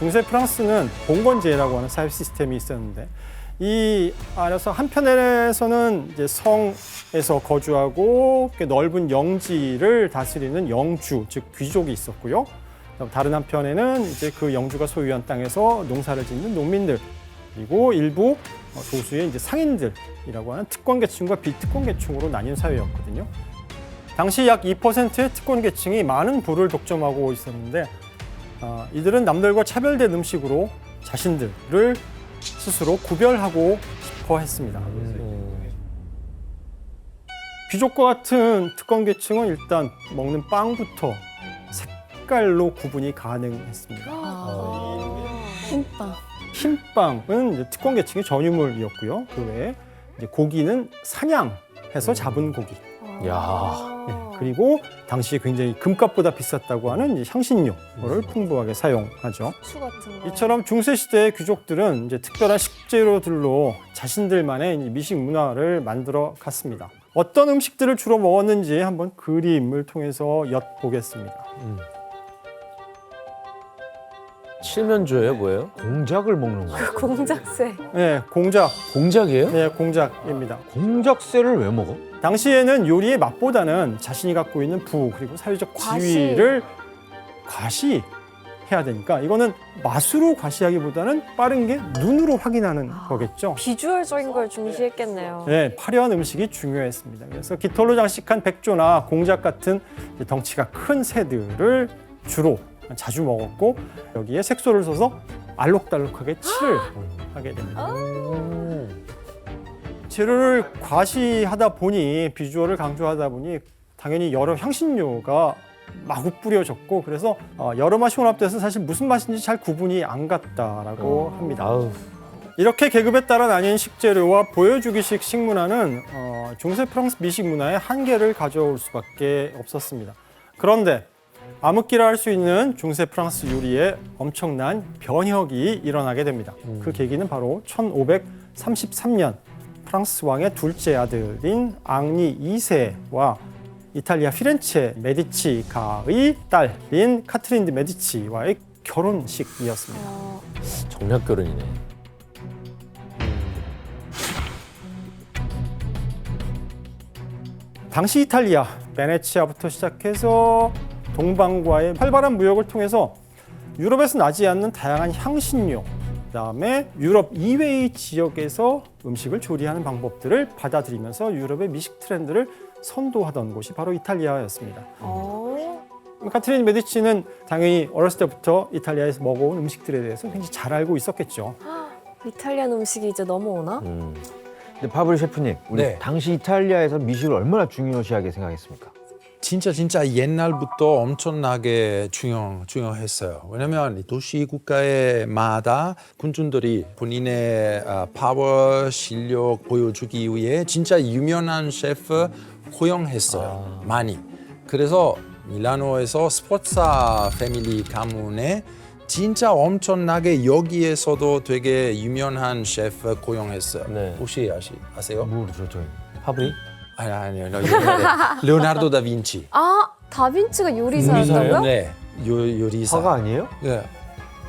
중세 프랑스는 봉건제라고 하는 사회 시스템이 있었는데 이 안에서 한편에서는 이제 성에서 거주하고 넓은 영지를 다스리는 영주, 즉 귀족이 있었고요. 다른 한편에는 이제 그 영주가 소유한 땅에서 농사를 짓는 농민들, 그리고 일부 소수의 이제 상인들이라고 하는 특권 계층과 비특권 계층으로 나뉜 사회였거든요. 당시 약 2%의 특권 계층이 많은 부를 독점하고 있었는데 이들은 남들과 차별된 음식으로 자신들을 스스로 구별하고 싶어 했습니다. 귀족과 같은 특권 계층은 일단 먹는 빵부터 색깔로 구분이 가능했습니다. 흰빵. 흰빵은 이제 특권 계층의 전유물이었고요. 그 외에 이제 고기는 사냥해서 잡은 고기. 야. 그리고 당시에 굉장히 금값보다 비쌌다고 하는 이제 향신료를 풍부하게 사용하죠. 수 같은 거. 이처럼 중세 시대의 귀족들은 이제 특별한 식재료들로 자신들만의 미식 문화를 만들어 갔습니다. 어떤 음식들을 주로 먹었는지 한번 그림을 통해서 엿보겠습니다. 칠면조예요, 뭐예요? 공작을 먹는 거야. 공작새. 네, 공작. 공작이에요? 네, 공작입니다. 공작새를 왜 먹어? 당시에는 요리의 맛보다는 자신이 갖고 있는 부 그리고 사회적 지위를 과시해야 되니까 이거는 맛으로 과시하기보다는 빠른 게 눈으로 확인하는 거겠죠. 비주얼적인 걸 중시했겠네요. 네, 화려한 음식이 중요했습니다. 그래서 깃털로 장식한 백조나 공작 같은 덩치가 큰 새들을 주로 자주 먹었고 여기에 색소를 써서 알록달록하게 칠을 하게 됩니다. 재료를 과시하다 보니 비주얼을 강조하다 보니 당연히 여러 향신료가 마구 뿌려졌고 그래서 여러 맛이 혼합돼서 사실 무슨 맛인지 잘 구분이 안 갔다라고 합니다. 아우. 이렇게 계급에 따라 나뉜 식재료와 보여주기식 식문화는 중세 프랑스 미식 문화의 한계를 가져올 수밖에 없었습니다. 그런데 암흑기라 할 수 있는 중세 프랑스 요리에 엄청난 변혁이 일어나게 됩니다. 그 계기는 바로 1533년 프랑스 왕의 둘째 아들인 앙리 2세와 이탈리아 피렌체 메디치가의 딸인 카트린 드 메디치와의 결혼식이었습니다. 정략 결혼이네. 당시 이탈리아 베네치아부터 시작해서 동방과의 활발한 무역을 통해서 유럽에서 나지 않는 다양한 향신료, 그다음에 유럽 이외의 지역에서 음식을 조리하는 방법들을 받아들이면서 유럽의 미식 트렌드를 선도하던 곳이 바로 이탈리아였습니다. 카트린 메디치는 당연히 어렸을 때부터 이탈리아에서 먹어온 음식들에 대해서 굉장히 잘 알고 있었겠죠. 이탈리안 음식이 이제 넘어오나? 근데 파브리 셰프님, 우리 네. 당시 이탈리아에서 미식을 얼마나 중요시하게 생각했습니까? 진짜 옛날부터 엄청나게 중요했어요. 왜냐면 도시 국가마다 군중들이 본인의 파워 실력 보여주기 위해 진짜 유명한 셰프 고용했어요. 많이. 그래서 밀라노에서 스포츠사 패밀리 가문에 진짜 엄청나게 여기에서도 되게 유명한 셰프 고용했어요. 네. 혹시 아세요? 모르죠, 저희. 파브리? 아니요. 레오나르도 다빈치. 다빈치가 요리사였다고요? 네, 요리사. 화가 아니에요? 네.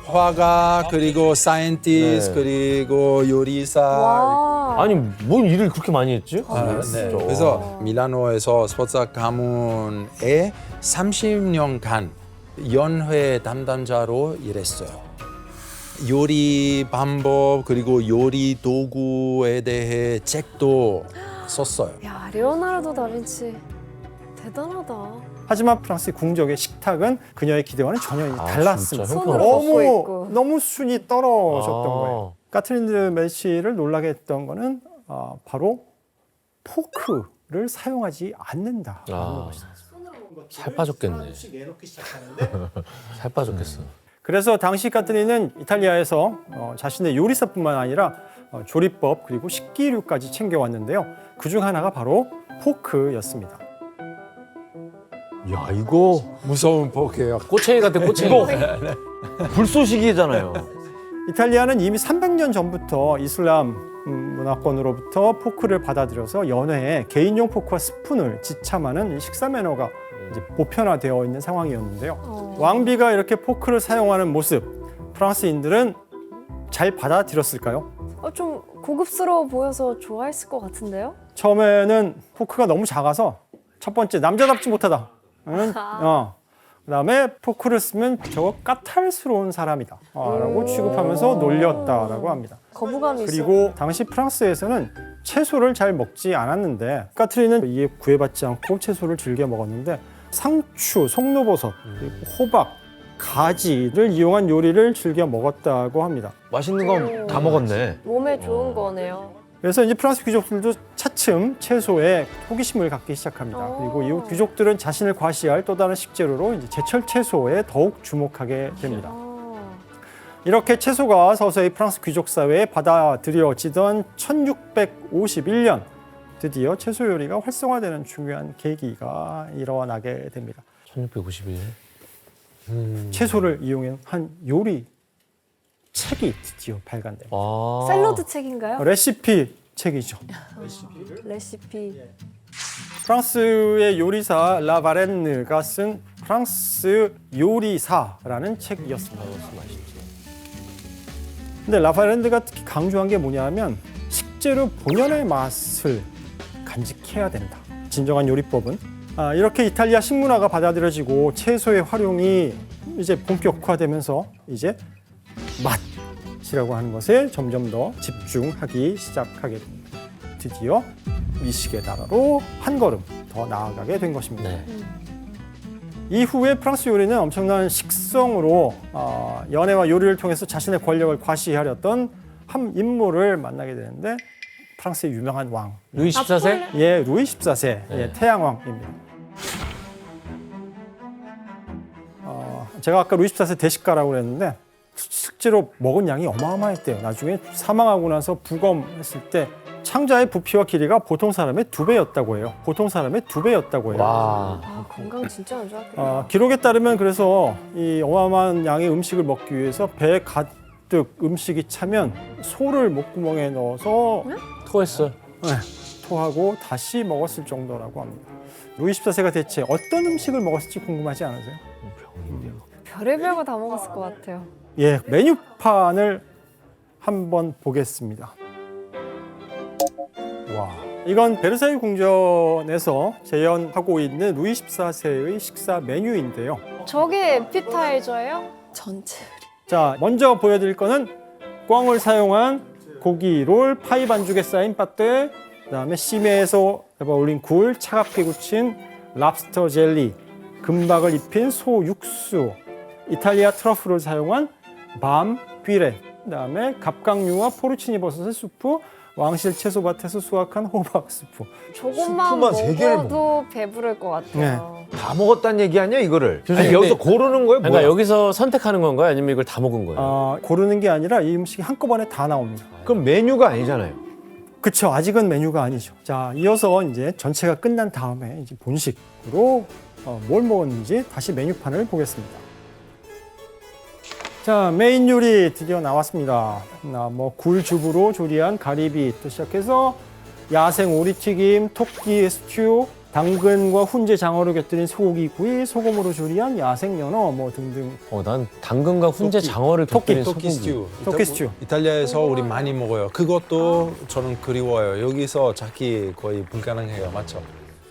화가 그리고 사이언티스트 네. 그리고 요리사. 와. 아니, 뭔 일을 그렇게 많이 했지? 네. 그래서 밀라노에서 스포츠 가문에 30년간 연회 담당자로 일했어요. 요리 방법 그리고 요리 도구에 대해 책도 썼어요. 야, 레오나르도 다빈치 대단하다. 하지만 프랑스의 궁정의 식탁은 그녀의 기대와는 전혀 달랐습니다. 진짜 손으로 먹고 있고. 너무 수준이 떨어졌던 거예요. 카트린 드 메디치를 놀라게 했던 거는 바로 포크를 사용하지 않는다라는 것이죠. 살 빠졌겠네. 살 빠졌겠어. 그래서 당시 카트린은 이탈리아에서 자신의 요리사뿐만 아니라 조리법 그리고 식기류까지 챙겨왔는데요. 그중 하나가 바로 포크였습니다. 야, 이거 무서운 포크예요. 꼬챙이 같아, 꼬챙이. 불쏘시개잖아요. 이탈리아는 이미 300년 전부터 이슬람 문화권으로부터 포크를 받아들여서 연회에 개인용 포크와 스푼을 지참하는 식사 매너가 이제 보편화되어 있는 상황이었는데요. 왕비가 이렇게 포크를 사용하는 모습, 프랑스인들은 잘 받아들였을까요? 좀 고급스러워 보여서 좋아했을 것 같은데요? 처음에는 포크가 너무 작아서 첫 번째 남자답지 못하다. 그다음에 포크를 쓰면 저거 까탈스러운 사람이다 라고 취급하면서 놀렸다라고 합니다. 거부감이 있어요. 그리고 당시 프랑스에서는 채소를 잘 먹지 않았는데 까트리는 이에 구애받지 않고 채소를 즐겨 먹었는데 상추, 송로버섯, 그리고 호박, 가지를 이용한 요리를 즐겨 먹었다고 합니다. 맛있는 건 다 먹었네. 몸에 좋은 거네요. 그래서 이제 프랑스 귀족들도 차츰 채소에 호기심을 갖기 시작합니다. 그리고 이후 귀족들은 자신을 과시할 또 다른 식재료로 이제 제철 채소에 더욱 주목하게 됩니다. 이렇게 채소가 서서히 프랑스 귀족 사회에 받아들여지던 1651년 드디어 채소 요리가 활성화되는 중요한 계기가 일어나게 됩니다. 1651. 채소를 이용한 요리 책이 드디어 발간됩니다. 아. 샐러드 책인가요? 레시피 책이죠. 레시피. 프랑스의 요리사 라바렌느가 쓴 프랑스 요리사라는 책이었습니다. 근데 라바렌느가 특히 강조한 게 뭐냐면 식재료 본연의 맛을 간직해야 된다. 진정한 요리법은 이렇게 이탈리아 식문화가 받아들여지고 채소의 활용이 이제 본격화되면서 이제 맛이라고 하는 것에 점점 더 집중하기 시작하게 됩니다. 드디어 미식의 나라로 한 걸음 더 나아가게 된 것입니다. 네. 이후에 프랑스 요리는 엄청난 식성으로 연애와 요리를 통해서 자신의 권력을 과시하려던 한 인물을 만나게 되는데 프랑스의 유명한 왕, 루이 14세? 예, 루이 14세, 네. 예, 태양왕입니다. 제가 아까 루이 14세 대식가라고 그랬는데 실제로 먹은 양이 어마어마했대요. 나중에 사망하고 나서 부검했을 때 창자의 부피와 길이가 보통 사람의 2배였다고 해요. 보통 사람의 2배였다고 해요. 와. 건강 진짜 안 좋았겠다. 기록에 따르면 그래서 이 어마어마한 양의 음식을 먹기 위해서 배에 가득 음식이 차면 소를 목구멍에 넣어서 토했어. 토하고 다시 먹었을 정도라고 합니다. 루이 14세가 대체 어떤 음식을 먹었을지 궁금하지 않으세요? 별의별 거 다 먹었을 것 같아요. 예, 메뉴판을 한번 보겠습니다. 와, 이건 베르사유 궁전에서 재현하고 있는 루이 14세의 식사 메뉴인데요. 저게 에피타이저예요? 전체. 자, 먼저 보여드릴 거는 꿩을 사용한 고기 롤, 파이 반죽에 쌓인 빠떼, 그다음에 심해에서 올린 굴, 차갑게 굳힌 랍스터 젤리, 금박을 입힌 소 육수, 이탈리아 트러플을 사용한 밤 뷔레, 그다음에 갑각류와 포르치니 버섯의 수프, 왕실 채소밭에서 수확한 호박 수프. 저것만 스프만 세 개를 먹어도 배부를 것 같아요. 다 먹었다는 얘기 아니야 이거를? 교수님, 아니, 여기서 근데- 고르는 거예요? 그러니까 뭐야? 여기서 선택하는 건가요? 아니면 이걸 다 먹은 거예요? 고르는 게 아니라 이 음식이 한꺼번에 다 나옵니다. 그럼 메뉴가 아니잖아요. 그쵸, 아직은 메뉴가 아니죠. 자, 이어서 이제 전체가 끝난 다음에 이제 본식으로 뭘 먹었는지 다시 메뉴판을 보겠습니다. 자, 메인 요리 드디어 나왔습니다. 뭐 굴죽으로 조리한 가리비부터 시작해서 야생 오리튀김, 토끼 스튜, 당근과 훈제 장어를 곁들인 소고기 구이, 소금으로 조리한 야생 연어 뭐 등등. 난 당근과 훈제 장어를 곁들인 토끼 소고기. 스튜. 토끼 스튜. 이탈리아에서 우리 많이 먹어요. 그것도 저는 그리워요. 여기서 찾기 거의 불가능해요. 맞죠?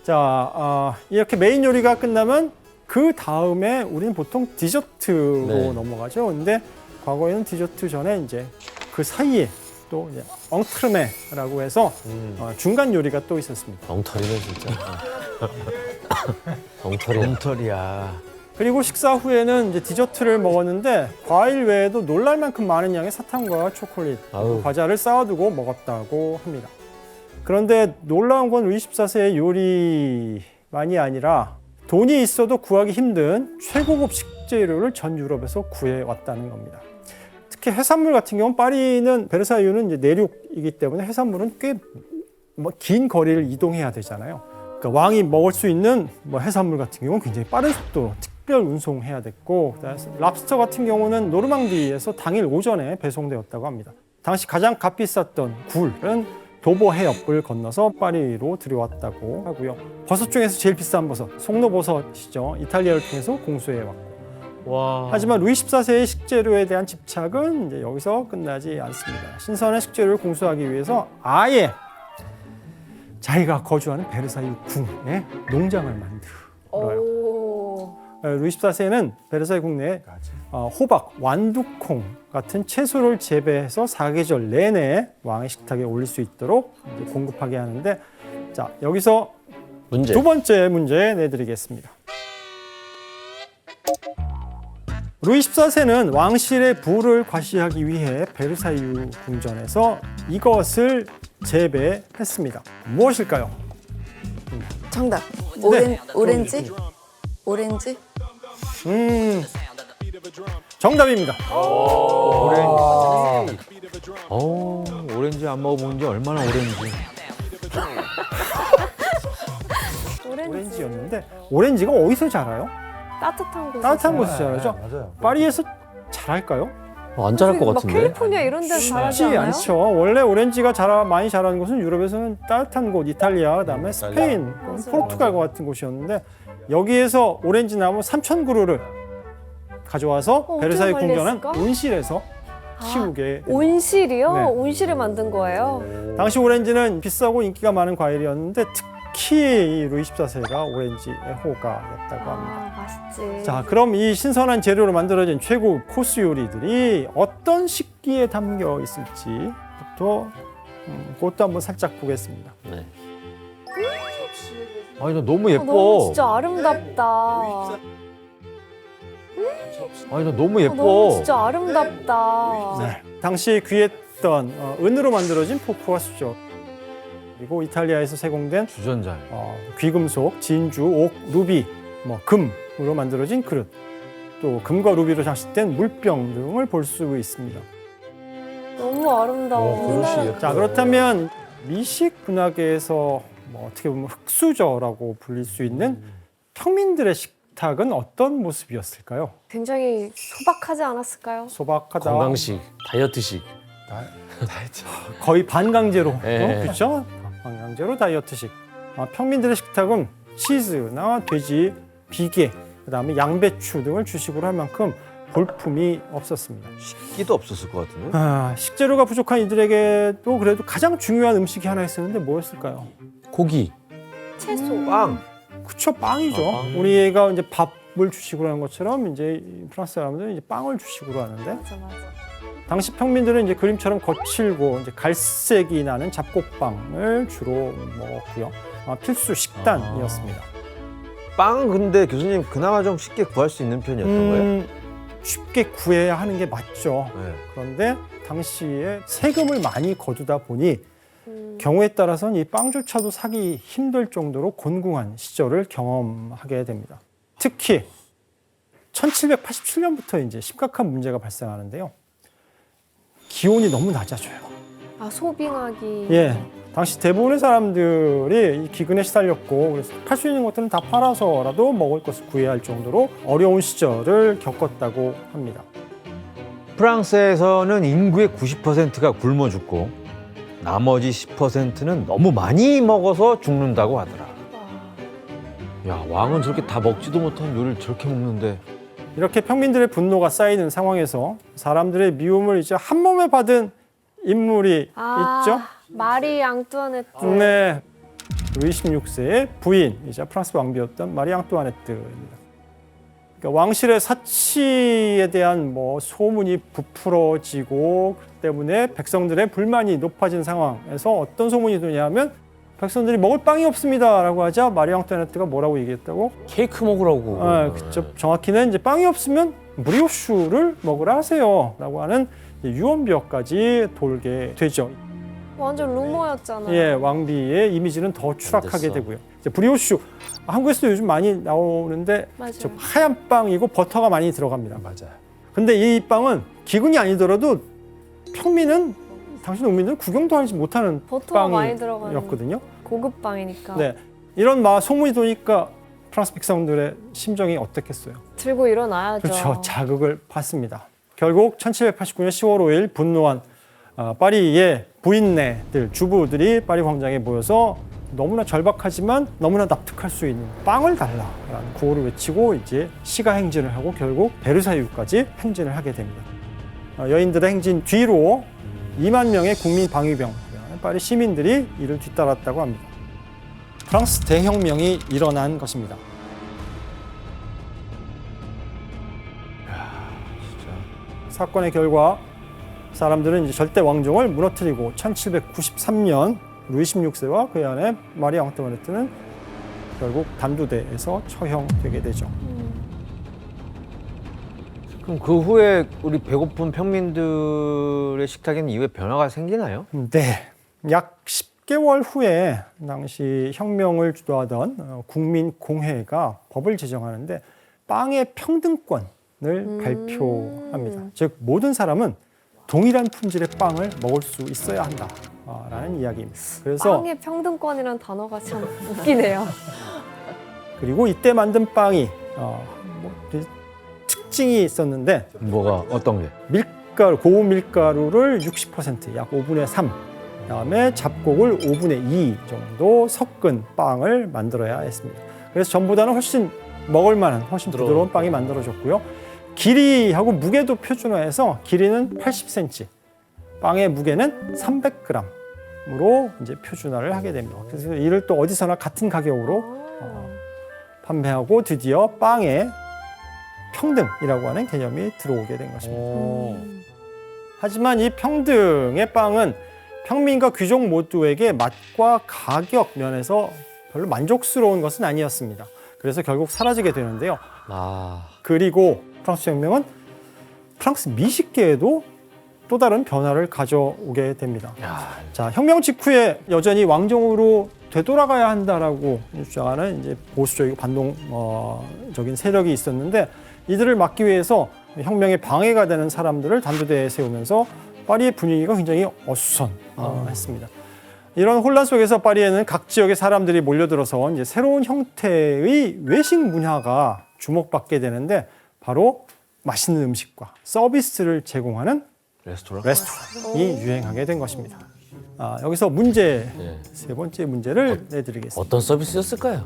자, 이렇게 메인 요리가 끝나면 그 다음에 우리는 보통 디저트로 네. 넘어가죠. 근데 과거에는 디저트 전에 이제 그 사이에 또 이제 엉트르메라고 해서 중간 요리가 또 있었습니다. 엉터리네 진짜. 엉터리야. 엉터리야. 그리고 식사 후에는 이제 디저트를 먹었는데 과일 외에도 놀랄만큼 많은 양의 사탕과 초콜릿, 아우. 과자를 쌓아두고 먹었다고 합니다. 그런데 놀라운 건 루이 14세의 요리만이 아니라 돈이 있어도 구하기 힘든 최고급 식재료를 전 유럽에서 구해왔다는 겁니다. 특히 해산물 같은 경우는 파리는 베르사유는 이제 내륙이기 때문에 해산물은 꽤 긴 거리를 이동해야 되잖아요. 그러니까 왕이 먹을 수 있는 뭐 해산물 같은 경우는 굉장히 빠른 속도로 특별 운송해야 됐고, 랍스터 같은 경우는 노르망디에서 당일 오전에 배송되었다고 합니다. 당시 가장 값비쌌던 굴은 도보 해협을 건너서 파리로 들여왔다고 하고요. 버섯 중에서 제일 비싼 버섯, 송로버섯이죠. 이탈리아를 통해서 공수해왔고, 와. 하지만 루이 14세의 식재료에 대한 집착은 이제 여기서 끝나지 않습니다. 신선한 식재료를 공수하기 위해서 아예 자기가 거주하는 베르사유 궁에 농장을 만들어요. 오. 루이 14세는 베르사유 궁내에 호박, 완두콩 같은 채소를 재배해서 사계절 내내 왕의 식탁에 올릴 수 있도록 이제 공급하게 하는데, 자 여기서 문제. 두 번째 문제 내드리겠습니다. 루이 14세는 왕실의 부를 과시하기 위해 베르사유 궁전에서 이것을 재배했습니다. 무엇일까요? 정답. 네. 오렌지? 오렌지? 정답입니다. 오렌지 안 먹어본 지 얼마나 오렌지. 오렌지였는데 오렌지가 어디서 자라요? 따뜻한 곳. 따뜻한 곳에서 자라죠. 맞아요. 파리에서 자랄까요? 안 잘할 것 같은데. 캘리포니아 이런 데서 자라지 쉽지 않아요? 않죠. 원래 오렌지가 많이 자라는 곳은 유럽에서는 따뜻한 곳, 이탈리아, 그다음에 스페인, 포르투갈과 같은 곳이었는데 여기에서 오렌지 나무 3,000그루를 가져와서 어떻게 베르사유 관리했을까? 궁전은 온실에서 키우게 됩니다. 온실이요? 네. 온실을 만든 거예요? 당시 오렌지는 비싸고 인기가 많은 과일이었는데 특히 이 루이 14세가 오렌지의 호가였다고 합니다. 맛있지. 자, 그럼 이 신선한 재료로 만들어진 최고급 코스 요리들이 어떤 식기에 담겨 있을지부터 그것도 한번 살짝 보겠습니다. 네. 아니, 나 너무 예뻐. 너무 진짜 아름답다. 아니, 나 너무 예뻐. 너무 진짜 아름답다. 네. 당시 귀했던 은으로 만들어진 포크와 수저, 그리고 이탈리아에서 세공된 주전자. 귀금속, 진주, 옥, 루비, 금으로 만들어진 그릇, 또 금과 루비로 장식된 물병 등을 볼 수 있습니다. 너무 아름다워. 그릇이 예뻐요. 자, 그렇다면 미식 문화계에서 어떻게 보면 흑수저라고 불릴 수 있는 평민들의 식탁은 어떤 모습이었을까요? 굉장히 소박하지 않았을까요? 소박하다. 건강식, 다이어트식. 거의 반강제로, 예. 그렇죠? 반강제로 다이어트식. 평민들의 식탁은 치즈나 돼지, 비계, 그다음에 양배추 등을 주식으로 할 만큼 볼품이 없었습니다. 끼도 없었을 것 같은데. 식재료가 부족한 이들에게도 그래도 가장 중요한 음식이 하나 있었는데 뭐였을까요? 고기. 채소. 빵. 그쵸, 빵이죠. 빵. 우리가 이제 밥을 주식으로 하는 것처럼 이제 프랑스 사람들은 이제 빵을 주식으로 하는데, 맞아. 당시 평민들은 이제 그림처럼 거칠고 이제 갈색이 나는 잡곡빵을 주로 먹었고요. 필수 식단이었습니다. 빵 근데 교수님 그나마 좀 쉽게 구할 수 있는 편이었던 거예요? 쉽게 구해야 하는 게 맞죠. 네. 그런데 당시에 세금을 많이 거두다 보니 경우에 따라서는 이 빵조차도 사기 힘들 정도로 곤궁한 시절을 경험하게 됩니다. 특히 1787년부터 이제 심각한 문제가 발생하는데요. 기온이 너무 낮아져요. 소빙하기. 예, 당시 대부분의 사람들이 이 기근에 시달렸고, 그래서 팔 수 있는 것들은 다 팔아서라도 먹을 것을 구해야 할 정도로 어려운 시절을 겪었다고 합니다. 프랑스에서는 인구의 90%가 굶어 죽고 나머지 10%는 너무 많이 먹어서 죽는다고 하더라. 야, 왕은 저렇게 다 먹지도 못한 요리를 저렇게 먹는데. 이렇게 평민들의 분노가 쌓이는 상황에서 사람들의 미움을 이제 한 몸에 받은 인물이 있죠. 마리 앙뚜아네트. 네, 루이 16세의 부인이자 프랑스 왕비였던 마리 앙뚜아네트입니다. 그러니까 왕실의 사치에 대한 소문이 부풀어지고, 그 때문에 백성들의 불만이 높아진 상황에서 어떤 소문이 도냐면, 백성들이 먹을 빵이 없습니다라고 하자 마리 앙뚜아네트가 뭐라고 얘기했다고? 케이크 먹으라고. 그렇죠. 정확히는 이제 빵이 없으면 브리오슈를 먹으라 하세요라고 하는 유언비어까지 돌게 되죠. 완전 루머였잖아요. 예, 왕비의 이미지는 더 추락하게 됐어. 되고요. 이제 브리오슈, 한국에서도 요즘 많이 나오는데 맞아요. 저 하얀 빵이고 버터가 많이 들어갑니다. 맞아요. 근데 이 빵은 기근이 아니더라도 평민은, 당시 농민들은 구경도 하지 못하는 버터가 많이 들어가는 빵이었거든요. 고급 빵이니까. 네, 이런 소문이 도니까 프랑스 백성들의 심정이 어땠겠어요? 들고 일어나야죠. 그렇죠. 자극을 받습니다. 결국 1789년 10월 5일 분노한 파리의 부인네들, 주부들이 파리 광장에 모여서 너무나 절박하지만 너무나 납득할 수 있는 빵을 달라라는 구호를 외치고 이제 시가 행진을 하고 결국 베르사유까지 행진을 하게 됩니다. 여인들의 행진 뒤로 2만 명의 국민 방위병, 파리 시민들이 이를 뒤따랐다고 합니다. 프랑스 대혁명이 일어난 것입니다. 사건의 결과 사람들은 이제 절대 왕정을 무너뜨리고 1793년 루이 16세와 그의 아내 마리 앙뚜아네트는 결국 단두대에서 처형되게 되죠. 그럼 그 후에 우리 배고픈 평민들의 식탁에는 이후에 변화가 생기나요? 네, 약 10개월 후에 당시 혁명을 주도하던 국민공회가 법을 제정하는데 빵의 평등권을 발표합니다. 즉 모든 사람은 동일한 품질의 빵을 먹을 수 있어야 한다라는 이야기입니다. 그래서 빵의 평등권이라는 단어가 참 웃기네요. 그리고 이때 만든 빵이 특징이 있었는데 뭐가 어떤 게? 밀가루, 고운 밀가루를 60%, 약 5분의 3, 그다음에 잡곡을 5분의 2 정도 섞은 빵을 만들어야 했습니다. 그래서 전보다는 훨씬 먹을 만한, 훨씬 부드러운 빵이 만들어졌고요. 길이하고 무게도 표준화해서 길이는 80cm, 빵의 무게는 300g으로 이제 표준화를 하게 됩니다. 그래서 이를 또 어디서나 같은 가격으로 판매하고 드디어 빵의 평등이라고 하는 개념이 들어오게 된 것입니다. 하지만 이 평등의 빵은 평민과 귀족 모두에게 맛과 가격 면에서 별로 만족스러운 것은 아니었습니다. 그래서 결국 사라지게 되는데요. 그리고 프랑스 혁명은 프랑스 미식계에도 또 다른 변화를 가져오게 됩니다. 자, 혁명 직후에 여전히 왕정으로 되돌아가야 한다라고 주장하는 이제 보수적이고 반동적인 세력이 있었는데 이들을 막기 위해서 혁명에 방해가 되는 사람들을 단두대에 세우면서 파리의 분위기가 굉장히 어수선했습니다. 이런 혼란 속에서 파리에는 각 지역의 사람들이 몰려들어서 이제 새로운 형태의 외식 문화가 주목받게 되는데 바로 맛있는 음식과 서비스를 제공하는 레스토랑이 유행하게 된 것입니다. 여기서 문제 세 번째 문제를 내드리겠습니다. 어떤 서비스였을까요?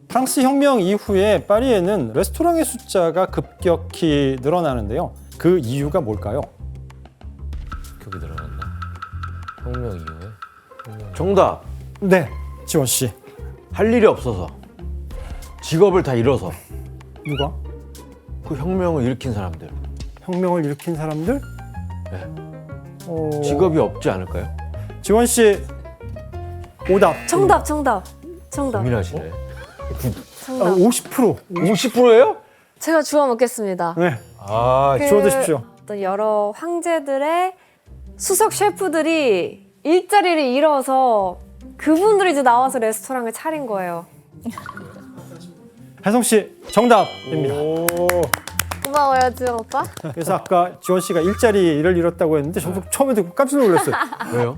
프랑스 혁명 이후에 파리에는 레스토랑의 숫자가 급격히 늘어나는데요. 그 이유가 뭘까요? 급이 늘어났나? 혁명 이후에? 정답. 네, 지원 씨. 할 일이 없어서 직업을 다 잃어서 누가? 그 혁명을 일으킨 사람들. 혁명을 일으킨 사람들? 네. 직업이 없지 않을까요? 지원 씨 오답. 정답. 고민하시네. 정답. 50%. 50%예요? 제가 주워 먹겠습니다. 네, 그 주워 드십시오. 어떤 여러 황제들의 수석 셰프들이 일자리를 잃어서 그분들이 이제 나와서 레스토랑을 차린 거예요. 혜성 씨 정답입니다. 고마워요, 지원 오빠. 그래서 아까 지원 씨가 일자리를 잃었다고 했는데 저도 처음에 듣고 깜짝 놀랐어요. 왜요?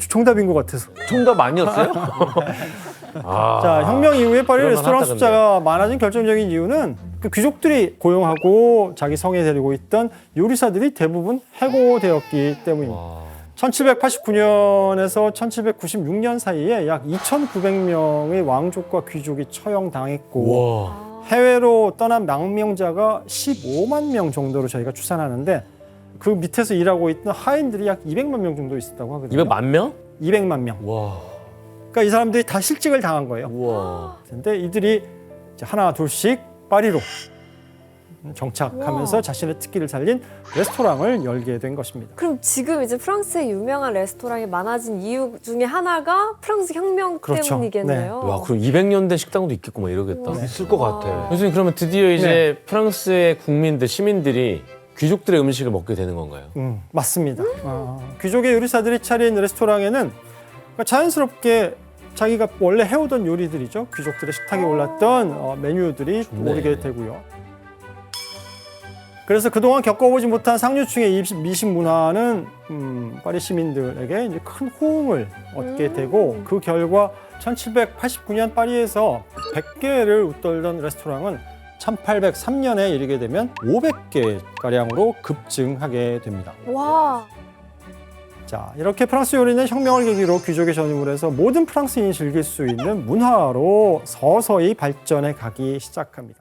정답인 것 같아서. 정답 아니었어요? 자, 혁명 이후에 파리 그럴만 레스토랑 하다, 숫자가 많아진 결정적인 이유는 그 귀족들이 고용하고 자기 성에 데리고 있던 요리사들이 대부분 해고되었기 때문입니다. 1789년에서 1796년 사이에 약 2,900명의 왕족과 귀족이 처형당했고 해외로 떠난 망명자가 15만 명 정도로 저희가 추산하는데 그 밑에서 일하고 있던 하인들이 약 200만 명 정도 있었다고 하거든요. 200만 명? 200만 명. 와. 그러니까 이 사람들이 다 실직을 당한 거예요. 우와. 근데 이들이 이제 하나 둘씩 파리로 정착하면서 우와. 자신의 특기를 살린 레스토랑을 열게 된 것입니다. 그럼 지금 이제 프랑스의 유명한 레스토랑이 많아진 이유 중에 하나가 프랑스 혁명 그렇죠. 때문이겠네요. 와, 그럼 200년 된 식당도 있겠고 막 이러겠다. 있을 것 같아. 교수님 그러면 드디어 이제 프랑스의 국민들, 시민들이 귀족들의 음식을 먹게 되는 건가요? 맞습니다. 귀족의 요리사들이 차린 레스토랑에는 그러니까 자연스럽게 자기가 원래 해오던 요리들이죠. 귀족들의 식탁에 올랐던 메뉴들이 좋네. 오르게 되고요. 그래서 그동안 겪어보지 못한 상류층의 미식 문화는 파리 시민들에게 이제 큰 호응을 얻게 되고 그 결과 1789년 파리에서 100개를 웃돌던 레스토랑은 1803년에 이르게 되면 500개 가량으로 급증하게 됩니다. 와. 자, 이렇게 프랑스 요리는 혁명을 계기로 귀족의 전유물에서 모든 프랑스인이 즐길 수 있는 문화로 서서히 발전해 가기 시작합니다.